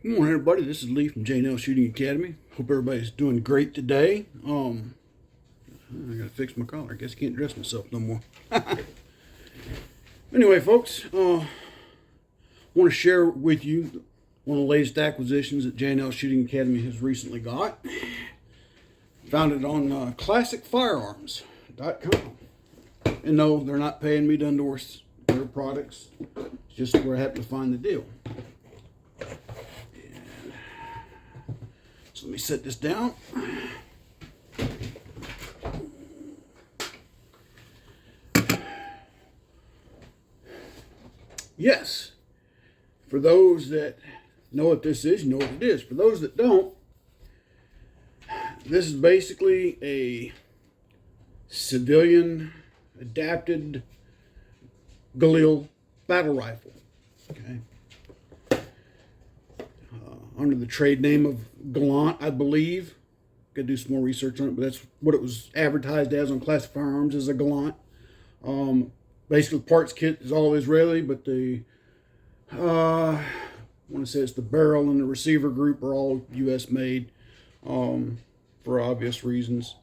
Good morning, everybody. This is Lee from J&L Shooting Academy. Hope everybody's doing great today. I gotta fix my collar. I guess I can't dress myself no more. Anyway, folks, want to share with you one of the latest acquisitions that J&L Shooting Academy has recently got. Found it on classicfirearms.com. And no, they're not paying me to endorse their products. It's just where I happen to find the deal. So let me set this down. Yes, for those that know what this is, you know what it is. For those that don't, this is basically a civilian adapted Galil battle rifle. Okay. Under the trade name of Gallant, I believe. Gotta do some more research on it, but that's what it was advertised as on Classic Firearms, as a Gallant. Basically, the parts kit is all Israeli, but the I want to say it's the barrel and the receiver group are all U.S. made, for obvious reasons.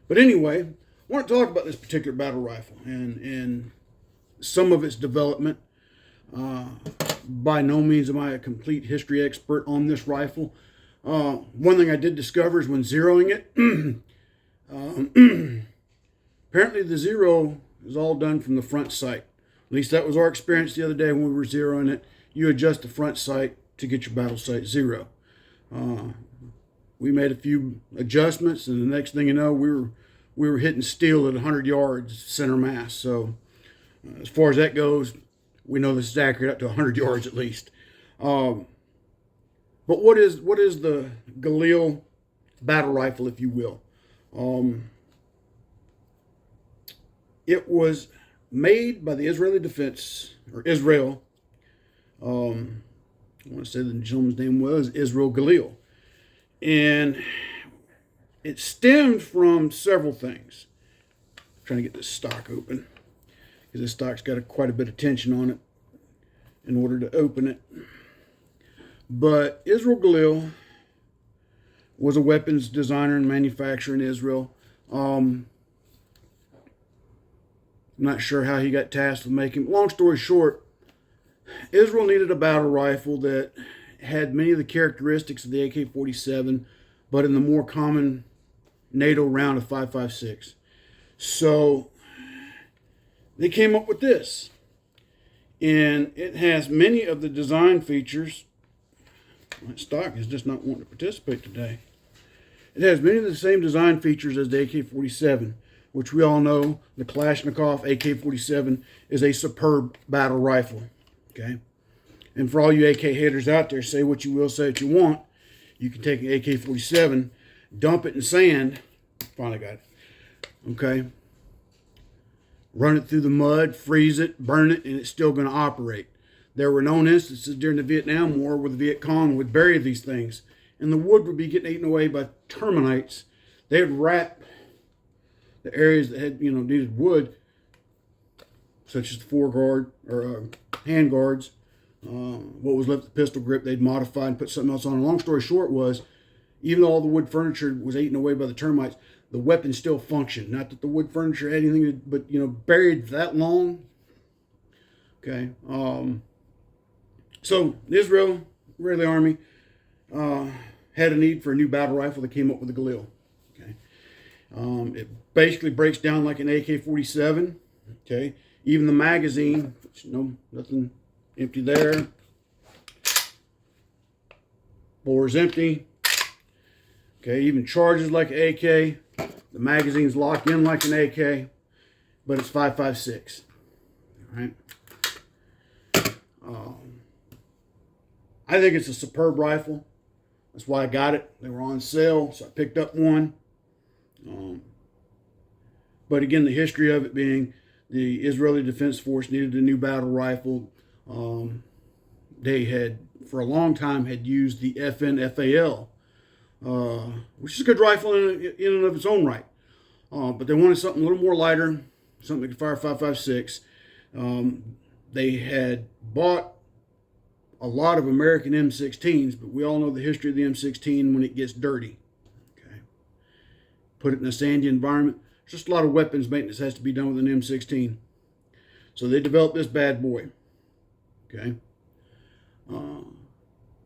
But anyway, I want to talk about this particular battle rifle and some of its development. By no means am I a complete history expert on this rifle. One thing I did discover is when zeroing it, apparently the zero is all done from the front sight. At least that was our experience the other day when we were zeroing it. You adjust the front sight to get your battle sight zero. We made a few adjustments, and the next thing you know, we were hitting steel at 100 yards center mass. So as far as that goes, we know this is accurate up to 100 yards at least. But what is the Galil battle rifle, if you will? It was made by the Israeli Defense, or Israel. I want to say the gentleman's name was Israel Galil. And it stemmed from several things. I'm trying to get this stock open, because this stock's got quite a bit of tension on it in order to open it. But Israel Galil was a weapons designer and manufacturer in Israel. I'm not sure how he got tasked with making. Long story short, Israel needed a battle rifle that had many of the characteristics of the AK-47, but in the more common NATO round of 5.56. So they came up with this, and it has many of the design features. My stock is just not wanting to participate today. It has many of the same design features as the AK-47, which we all know the Kalashnikov AK-47 is a superb battle rifle. Okay, and for all you AK haters out there, say what you will, say what you want. You can take an AK-47, dump it in sand. Finally got it. Okay. Run it through the mud, freeze it, burn it, and it's still going to operate. There were known instances during the Vietnam War where the Viet Cong would bury these things, and the wood would be getting eaten away by termites. They would wrap the areas that had, needed wood, such as the foreguard or hand guards. What was left of the pistol grip, they'd modify and put something else on. And long story short was, even though all the wood furniture was eaten away by the termites, the weapon still functioned. Not that the wood furniture had anything, but buried that long. Okay. So the Israeli Army had a need for a new battle rifle. They came up with the Galil. Okay. It basically breaks down like an AK-47. Okay. Even the magazine, nothing empty there. Bore's empty. Okay. Even charges like an AK. The magazine's locked in like an AK, but it's 5.56. All right. I think it's a superb rifle. That's why I got it. They were on sale, so I picked up one. But again, the history of it being the Israeli Defense Force needed a new battle rifle. They had, for a long time, had used the FN-FAL, which is a good rifle in and of its own right. But they wanted something a little more lighter, something that could fire 5.56. They had bought a lot of American M16s, but we all know the history of the M16 when it gets dirty. Okay, put it in a sandy environment. There's just a lot of weapons maintenance has to be done with an M16. So they developed this bad boy. Okay.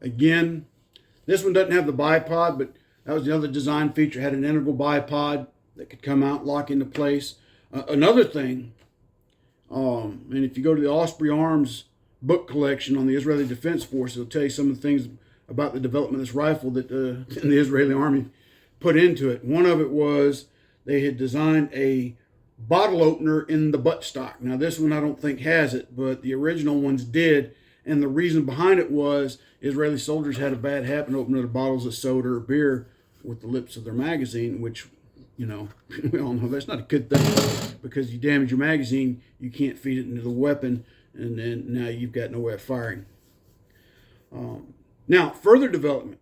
Again, this one doesn't have the bipod, but that was the other design feature. It had an integral bipod that could come out, lock into place. Another thing, and if you go to the Osprey Arms book collection on the Israeli Defense Force, it'll tell you some of the things about the development of this rifle that the Israeli Army put into it. One of it was they had designed a bottle opener in the buttstock. Now this one I don't think has it, but the original ones did. And the reason behind it was Israeli soldiers had a bad habit of opening their bottles of soda or beer with the lips of their magazine, which, you know, we all know that's not a good thing, because you damage your magazine, you can't feed it into the weapon, and then now you've got no way of firing. Now, further development.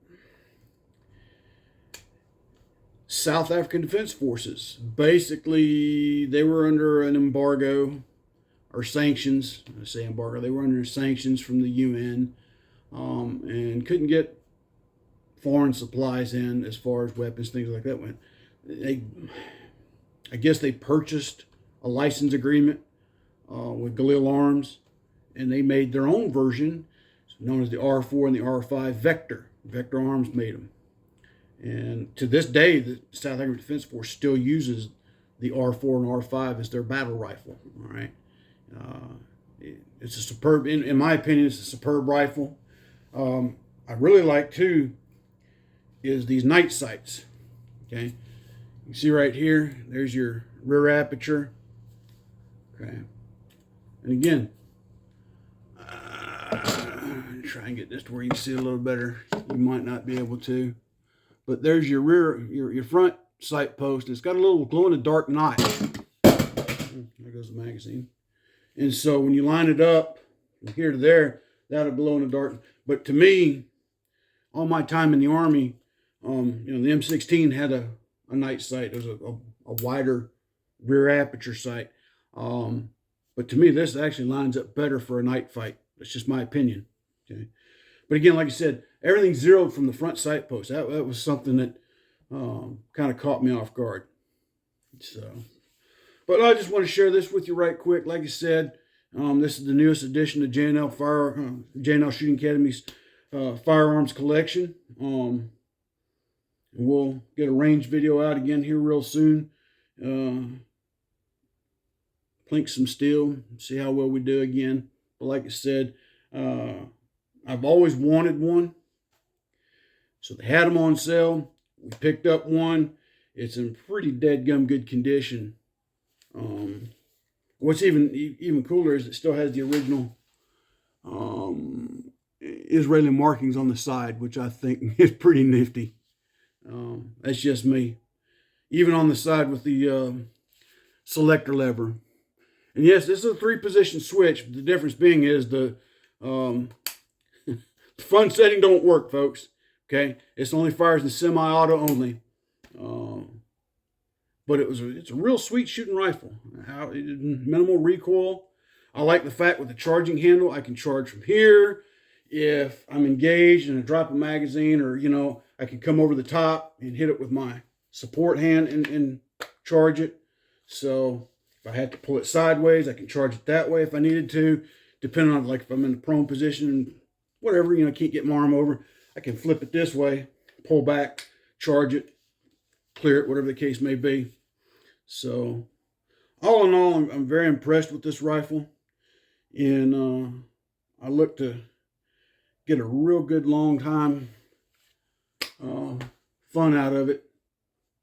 South African Defense Forces. Basically, they were under an embargo or sanctions. I say embargo. They were under sanctions from the UN and couldn't get foreign supplies in as far as weapons, things like that went. I guess they purchased a license agreement with Gallant Arms, and they made their own version known as the R4 and the R5 Vector. Vector Arms made them. And to this day, the South African Defense Force still uses the R4 and R5 as their battle rifle. All right, it's a superb, in my opinion, it's a superb rifle. I really like too is these night sights. Okay, you see right here, there's your rear aperture. Okay, and again, try and get this to where you can see a little better. You might not be able to. But there's your rear, your front sight post. It's got a little glow-in-the-dark notch. There goes the magazine. And so when you line it up from here to there, that'll glow in the dark. But to me, all my time in the Army, you know, the M16 had a night sight. It was a wider rear aperture sight. But to me, this actually lines up better for a night fight. That's just my opinion. Okay. But again, like I said, everything's zeroed from the front sight post. That was something that kind of caught me off guard. So, but I just want to share this with you right quick. Like I said, this is the newest edition of J&L Shooting Academy's firearms collection. We'll get a range video out again here real soon. Plink some steel, see how well we do again. But like I said, I've always wanted one. So they had them on sale. We picked up one. It's in pretty deadgum good condition. What's even cooler is it still has the original Israeli markings on the side, which I think is pretty nifty. That's just me. Even on the side with the selector lever. And yes, this is a 3-position switch. The difference being is the front setting don't work, folks. Okay, it's only fires in semi-auto only. But it's a real sweet shooting rifle. Minimal recoil. I like the fact with the charging handle, I can charge from here. If I'm engaged and I drop a magazine, or you know, I can come over the top and hit it with my support hand and charge it. So if I had to pull it sideways, I can charge it that way if I needed to. Depending on, like, if I'm in the prone position, whatever, you know, I can't get my arm over, I can flip it this way, pull back, charge it, clear it, whatever the case may be. So, all in all, I'm very impressed with this rifle. And I look to get a real good long time fun out of it.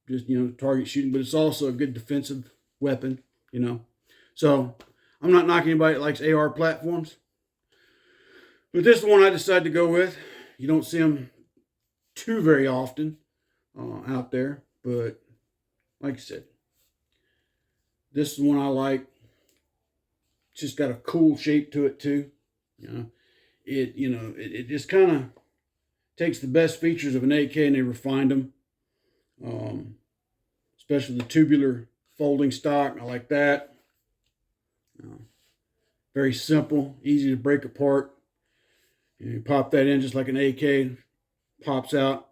Just, you know, target shooting, but it's also a good defensive weapon, you know. So, I'm not knocking anybody that likes AR platforms. But this is the one I decided to go with. You don't see them too very often out there. But like I said, this is the one I like. It's just got a cool shape to it too. It just kind of takes the best features of an AK and they refined them. Especially the tubular folding stock. I like that. Very simple, easy to break apart. You pop that in just like an AK, pops out,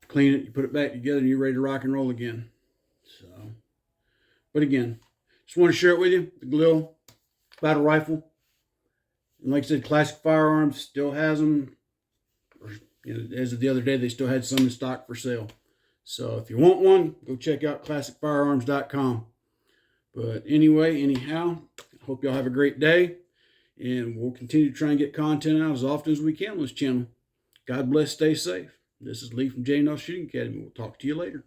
clean it, you put it back together, and you're ready to rock and roll again. So, but again, just want to share it with you, the Gallant battle rifle. And like I said, Classic Firearms still has them. Or, as of the other day, they still had some in stock for sale. So if you want one, go check out classicfirearms.com. But anyway, anyhow, I hope y'all have a great day. And we'll continue to try and get content out as often as we can on this channel. God bless, stay safe. This is Lee from J&L Shooting Academy. We'll talk to you later.